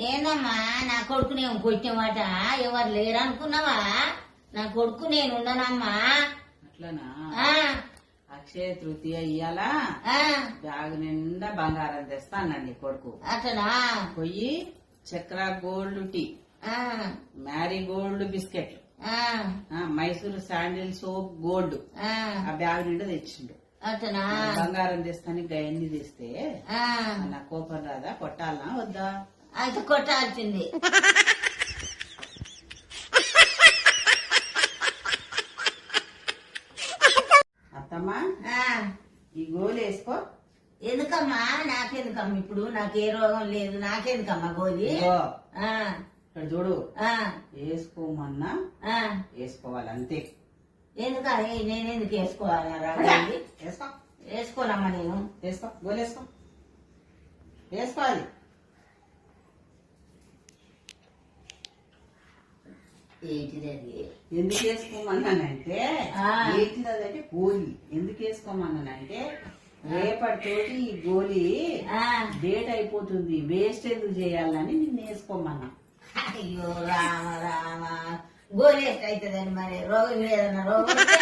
ఏందమ్మా నా కొడుకు నేను కొట్టినమాట ఎవరు లేరనుకున్నావా? నా కొడుకు నేను ఉండనమ్మా. అట్లనా? ఆ, అక్షయ తృతీయ ఇయ్యాలా ఆ, బ్యాగ్ నిండా బంగారం తెస్తానండి కొడుకు. అట్లనా? పొయ్యి చక్ర గోల్డ్ టీ, ఆ, మ్యారీ గోల్డ్ బిస్కెట్లు, ఆ, మైసూర్ శాండిల్ సోప్ గోల్డ్ ఆ, ఆ బ్యాగ్ నిండా తెచ్చిండు. అట్లనా? బంగారం తెస్తాను గయన్ని తెస్తే ఆ, నా కోపం రాదా? కొట్టాలనా వద్దా? అయితే కొట్టాల్సింది. అత్తమ్మా ఆ, ఈ గోలు వేసుకో. ఎందుకమ్మా? నాకెందుకమ్మా? ఇప్పుడు నాకు ఏ రోగం లేదు, నాకెందుకమ్మా గోలి? ఇదిగో, ఆ, ఇక్కడ చూడు, ఆ, వేసుకోమన్నా ఆ, వేసుకోవాలి అంతే. ఎందుకని నేనెందుకు వేసుకోవాలా? వేసుకో వేసుకోనమ్మా నేను. వేసుకో, గోలు వేసుకో, వేసుకోవాలి. ఏంటిది? ఎందుకు వేసుకోమన్నానంటే ఆ. ఏంటిదంటే గోలి ఎందుకు వేసుకోమన్నానంటే రేపటితోటి ఈ గోలి ఆ, డేట్ అయిపోతుంది, వేస్ట్ ఎందుకు చేయాలని నిన్ను వేసుకోమన్నా. అయ్యో రామ రామ, గోలి ఎట్లయితుందండి మరి? రోగం ఏదన్నా రోగం వస్తే